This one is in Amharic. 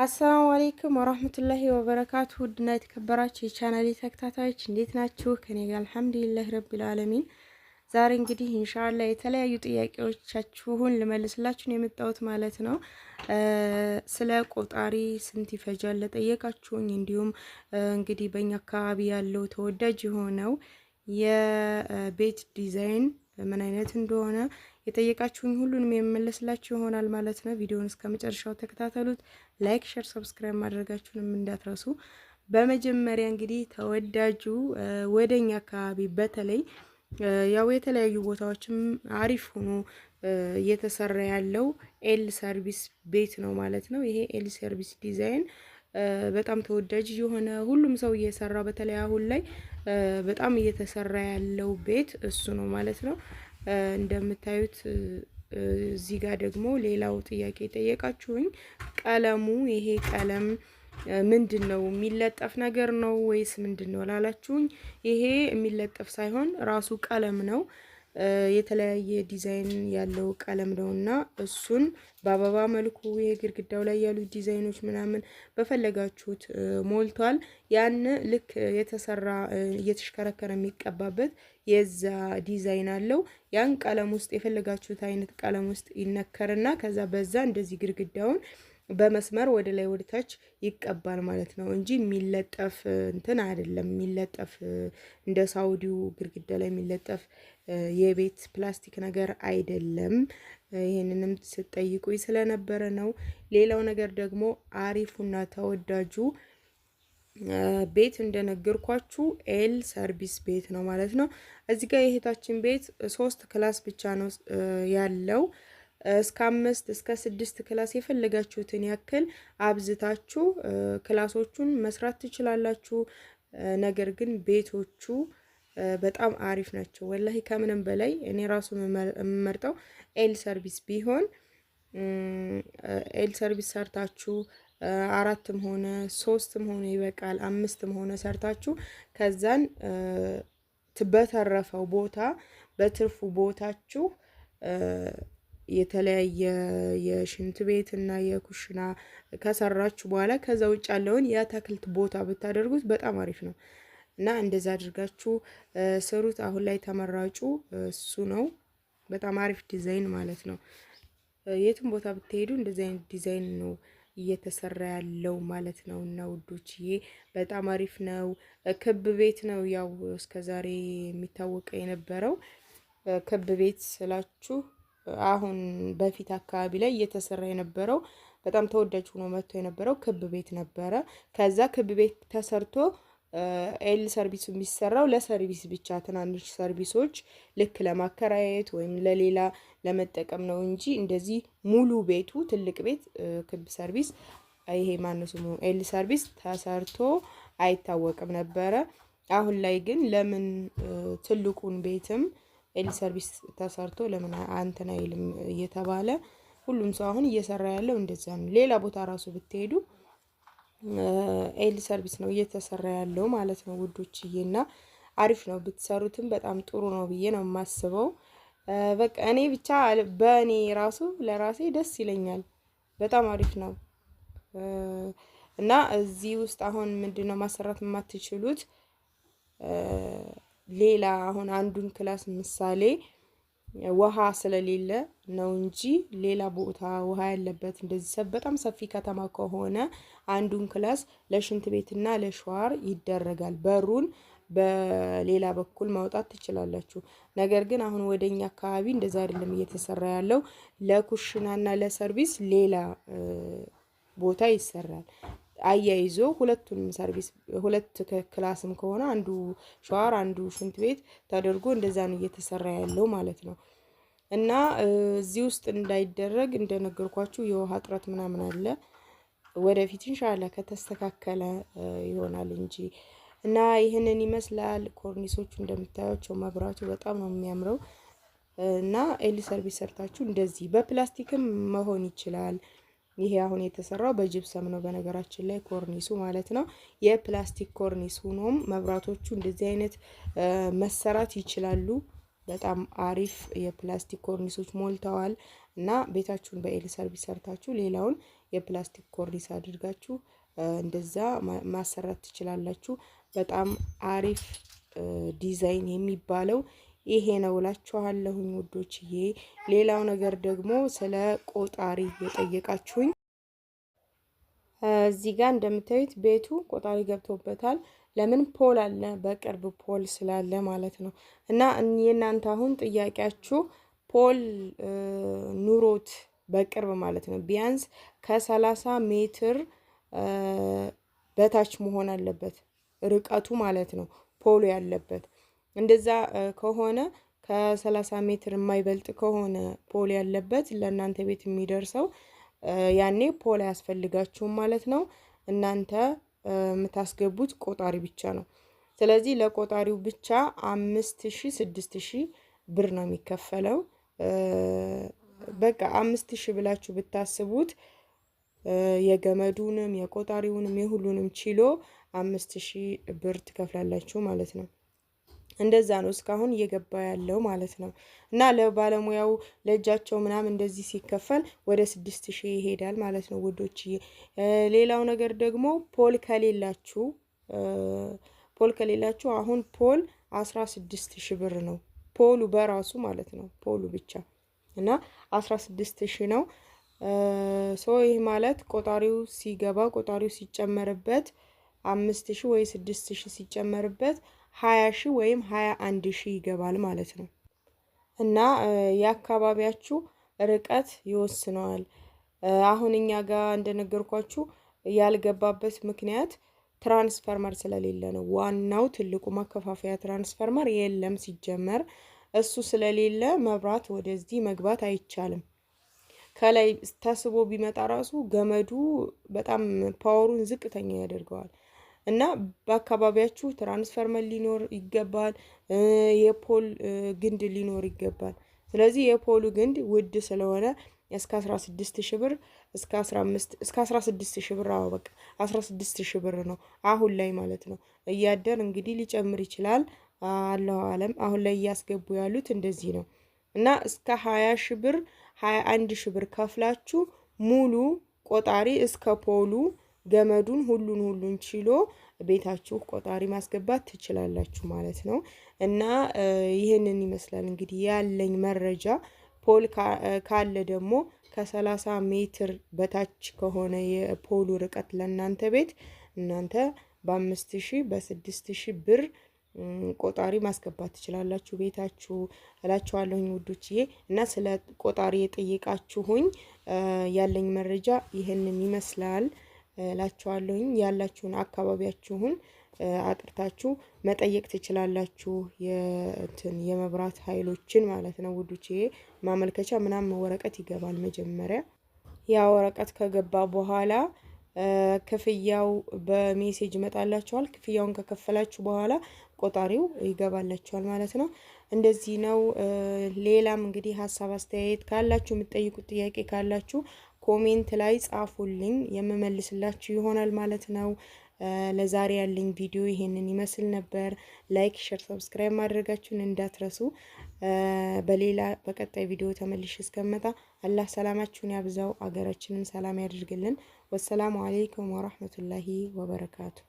አሰላሙ አለይኩም ወራህመቱላሂ ወበረካቱ። ውድና የተከበራችሁ የቻናሌ ተከታታዮች እንዴት ናችሁ? ከኔ ጋር አልሐምዱሊላህ ረቢል ዓለሚን። ዛሬ እንግዲህ ኢንሻአላህ የተለያዩ ጥያቄዎቻችሁን ልመልስላችሁ ነው የመጣሁት ማለት ነው። ስለ ቆጣሪ ስንት ይፈጃል ለጠየቃችሁኝ፣ እንዲሁም እንግዲህ በእኛ አካባቢ ያለው ተወዳጅ የሆነው የቤት ዲዛይን ምን አይነት እንደሆነ የጠየቃችሁኝ ሁሉንም የምመለስላችሁ ይሆናል ማለት ነው። ቪዲዮውን እስከመጨረሻው ተከታተሉት። ላይክ፣ ሼር፣ ሰብስክራይብ ማድረጋችሁንም እንዳትረሱ። በመጀመሪያ እንግዲህ ተወዳጁ ወደኛ አካባቢ በተለይ ያው የተለያዩ ቦታዎችም አሪፍ ሆኖ እየተሰራ ያለው ኤል ሰርቪስ ቤት ነው ማለት ነው። ይሄ ኤል ሰርቪስ ዲዛይን በጣም ተወዳጅ የሆነ ሁሉም ሰው እየሰራው በተለይ አሁን ላይ በጣም እየተሰራ ያለው ቤት እሱ ነው ማለት ነው። እንደምታዩት እዚህ ጋር ደግሞ ሌላው ጥያቄ ጠየቃችሁኝ፣ ቀለሙ ይሄ ቀለም ምንድነው? የሚለጠፍ ነገር ነው ወይስ ምንድነው ላላችሁኝ፣ ይሄ የሚለጠፍ ሳይሆን ራሱ ቀለም ነው። የተለያየ ዲዛይን ያለው ቀለም ነውና እሱን በአበባ መልኩ የግድግዳው ላይ ያሉ ዲዛይኖች ምናምን በፈለጋችሁት ሞልቷል። ያን ልክ የተሰራ እየተሽከረከረ የሚቀባበት የዛ ዲዛይን አለው። ያን ቀለም ውስጥ የፈለጋችሁት አይነት ቀለም ውስጥ ይነከርና ከዛ በዛ እንደዚህ ግድግዳውን በመስመር ወደ ላይ ወደ ታች ይቀባል ማለት ነው እንጂ የሚለጠፍ እንትን አይደለም። የሚለጠፍ እንደ ሳውዲው ግድግዳ ላይ የሚለጠፍ የቤት ፕላስቲክ ነገር አይደለም። ይሄንንም ስትጠይቁኝ ስለነበረ ነው። ሌላው ነገር ደግሞ አሪፉና ተወዳጁ ቤት እንደነገርኳችሁ ኤል ሰርቪስ ቤት ነው ማለት ነው። እዚህ ጋር የእህታችን ቤት 3 ክላስ ብቻ ነው ያለው። እስከ 5 እስከ 6 ክላስ የፈለጋችሁትን ያክል አብዝታችሁ ክላሶቹን መስራት ትችላላችሁ። ነገር ግን ቤቶቹ በጣም አሪፍ ናቸው። ወላሂ ከምንም በላይ እኔ ራሱ የምመርጠው ኤል ሰርቪስ ቢሆን ኤል ሰርቪስ ሰርታችሁ 4ም ሆነ 3ም ሆነ ይበቃል፣ 5ም ሆነ ሰርታችሁ ከዛን በተረፈው ቦታ በትርፉ ቦታችሁ የተለያየ የሽንት ቤት እና የኩሽና ከሰራችሁ በኋላ ከዛ ውጭ ያለውን የአትክልት ቦታ ብታደርጉት በጣም አሪፍ ነው እና እንደዛ አድርጋችሁ ስሩት። አሁን ላይ ተመራጩ እሱ ነው። በጣም አሪፍ ዲዛይን ማለት ነው። የትም ቦታ ብትሄዱ እንደዚህ አይነት ዲዛይን ነው እየተሰራ ያለው ማለት ነው። እና ውዶችዬ በጣም አሪፍ ነው። ክብ ቤት ነው ያው እስከዛሬ የሚታወቀው የነበረው ክብ ቤት ስላችሁ አሁን በፊት አካባቢ ላይ እየተሰራ የነበረው በጣም ተወዳጅ ሆኖ መጥቶ የነበረው ክብ ቤት ነበረ። ከዛ ክብ ቤት ተሰርቶ ኤል ሰርቪስ የሚሰራው ለሰርቪስ ብቻ ትናንሽ ሰርቪሶች ልክ ለማከራየት ወይም ለሌላ ለመጠቀም ነው እንጂ እንደዚህ ሙሉ ቤቱ ትልቅ ቤት ክብ ሰርቪስ ይሄ ማነው ስሙ ኤል ሰርቪስ ተሰርቶ አይታወቅም ነበረ። አሁን ላይ ግን ለምን ትልቁን ቤትም ኤል ሰርቪስ ተሰርቶ ለምን አንተና አይልም እየተባለ ሁሉም ሰው አሁን እየሰራ ያለው እንደዛ ነው። ሌላ ቦታ ራሱ ብትሄዱ ኤል ሰርቪስ ነው እየተሰራ ያለው ማለት ነው ውዶችዬና አሪፍ ነው። ብትሰሩትም በጣም ጥሩ ነው ብዬ ነው የማስበው። በቃ እኔ ብቻ በእኔ ራሱ ለራሴ ደስ ይለኛል። በጣም አሪፍ ነው እና እዚህ ውስጥ አሁን ምንድነው ማሰራት የማትችሉት ሌላ አሁን አንዱን ክላስ ምሳሌ ውሃ ስለሌለ ነው እንጂ ሌላ ቦታ ውሃ ያለበት እንደዚህ በጣም ሰፊ ከተማ ከሆነ አንዱን ክላስ ለሽንት ቤትና ለሸዋር ይደረጋል። በሩን በሌላ በኩል ማውጣት ትችላላችሁ። ነገር ግን አሁን ወደኛ አካባቢ እንደዛ አይደለም እየተሰራ ያለው። ለኩሽናና ለሰርቪስ ሌላ ቦታ ይሰራል። አያይዞ ሁለቱንም ሰርቪስ ሁለት ክላስም ከሆነ አንዱ ሻወር አንዱ ሽንት ቤት ተደርጎ እንደዛ ነው እየተሰራ ያለው ማለት ነው። እና እዚህ ውስጥ እንዳይደረግ እንደነገርኳችሁ የውሃ እጥረት ምናምን አለ። ወደፊት ኢንሻአላህ ከተስተካከለ ይሆናል እንጂ እና ይህንን ይመስላል። ኮርኒሶቹ እንደምታዩቸው መብራቱ በጣም ነው የሚያምረው እና ኤል ሰርቪስ ሰርታችሁ እንደዚህ በፕላስቲክም መሆን ይችላል። ይሄ አሁን የተሰራው በጅብሰም ነው በነገራችን ላይ ኮርኒሱ ማለት ነው። የፕላስቲክ ኮርኒስ ሆኖም መብራቶቹ እንደዚህ አይነት መሰራት ይችላሉ። በጣም አሪፍ የፕላስቲክ ኮርኒሶች ሞልተዋል እና ቤታችሁን በኤል ሰርቪስ ሰርታችሁ ሌላውን የፕላስቲክ ኮርኒስ አድርጋችሁ እንደዛ ማሰራት ትችላላችሁ። በጣም አሪፍ ዲዛይን የሚባለው ይሄ ነው እላችኋለሁኝ ውዶችዬ። ሌላው ነገር ደግሞ ስለ ቆጣሪ የጠየቃችሁኝ እዚህ ጋር እንደምታዩት ቤቱ ቆጣሪ ገብቶበታል። ለምን ፖል አለ፣ በቅርብ ፖል ስላለ ማለት ነው። እና የእናንተ አሁን ጥያቄያችሁ ፖል ኑሮት በቅርብ ማለት ነው ቢያንስ ከ30 ሜትር በታች መሆን አለበት ርቀቱ ማለት ነው ፖሉ ያለበት። እንደዛ ከሆነ ከ30 ሜትር የማይበልጥ ከሆነ ፖል ያለበት ለእናንተ ቤት የሚደርሰው ያኔ ፖል አያስፈልጋችሁም ማለት ነው። እናንተ የምታስገቡት ቆጣሪ ብቻ ነው። ስለዚህ ለቆጣሪው ብቻ 5000 6000 ብር ነው የሚከፈለው። በቃ 5000 ብላችሁ ብታስቡት የገመዱንም የቆጣሪውንም የሁሉንም ችሎ 5000 ብር ትከፍላላችሁ ማለት ነው። እንደዛ ነው እስካሁን እየገባ ያለው ማለት ነው። እና ለባለሙያው ለእጃቸው ምናምን እንደዚህ ሲከፈል ወደ 6000 ይሄዳል ማለት ነው ውዶችዬ። ሌላው ነገር ደግሞ ፖል ከሌላችሁ አሁን ፖል 16000 ብር ነው ፖሉ በራሱ ማለት ነው ፖሉ ብቻ እና 16000 ነው። ይህ ማለት ቆጣሪው ሲገባ ቆጣሪው ሲጨመርበት 5000 ወይ 6000 ሲጨመርበት 20000 ወይም 21000 ይገባል ማለት ነው። እና የአካባቢያችሁ ርቀት ይወስነዋል። አሁን እኛ ጋር እንደነገርኳችሁ ያልገባበት ምክንያት ትራንስፈርመር ስለሌለ ነው። ዋናው ትልቁ ማከፋፈያ ትራንስፈርመር የለም ሲጀመር። እሱ ስለሌለ መብራት ወደዚህ መግባት አይቻልም። ከላይ ተስቦ ቢመጣ ራሱ ገመዱ በጣም ፓወሩን ዝቅተኛ ያደርገዋል። እና በአካባቢያችሁ ትራንስፈርመር ሊኖር ይገባል። የፖል ግንድ ሊኖር ይገባል። ስለዚህ የፖሉ ግንድ ውድ ስለሆነ እስከ 16000 ብር እስከ 16000 ብር በቃ 16000 ብር ነው አሁን ላይ ማለት ነው። እያደር እንግዲህ ሊጨምር ይችላል። አላሁ አለም። አሁን ላይ እያስገቡ ያሉት እንደዚህ ነው። እና እስከ 20000 ብር 21000 ብር ከፍላችሁ ሙሉ ቆጣሪ እስከ ፖሉ ገመዱን ሁሉን ችሎ ቤታችሁ ቆጣሪ ማስገባት ትችላላችሁ ማለት ነው። እና ይህንን ይመስላል እንግዲህ ያለኝ መረጃ። ፖል ካለ ደግሞ ከ30 ሜትር በታች ከሆነ የፖሉ ርቀት ለእናንተ ቤት እናንተ በ5000 በ6000 ብር ቆጣሪ ማስገባት ትችላላችሁ ቤታችሁ እላችኋለሁኝ ውዶችዬ። እና ስለ ቆጣሪ የጠየቃችሁኝ ያለኝ መረጃ ይህንን ይመስላል እላችኋለሁኝ። ያላችሁን አካባቢያችሁን አጥርታችሁ መጠየቅ ትችላላችሁ። የመብራት ኃይሎችን ማለት ነው ውዶችዬ። ማመልከቻ ምናምን ወረቀት ይገባል መጀመሪያ። ያ ወረቀት ከገባ በኋላ ክፍያው በሜሴጅ ይመጣላችኋል። ክፍያውን ከከፈላችሁ በኋላ ቆጣሪው ይገባላችኋል ማለት ነው። እንደዚህ ነው። ሌላም እንግዲህ ሀሳብ አስተያየት ካላችሁ የምትጠይቁት ጥያቄ ካላችሁ ኮሜንት ላይ ጻፉልኝ፣ የምመልስላችሁ ይሆናል ማለት ነው። ለዛሬ ያለኝ ቪዲዮ ይሄንን ይመስል ነበር። ላይክ፣ ሼር፣ ሰብስክራይብ ማድረጋችሁን እንዳትረሱ። በሌላ በቀጣይ ቪዲዮ ተመልሼ እስከመጣ አላህ ሰላማችሁን ያብዛው፣ አገራችንን ሰላም ያድርግልን። ወሰላሙ አለይኩም ወራህመቱላሂ ወበረካቱ።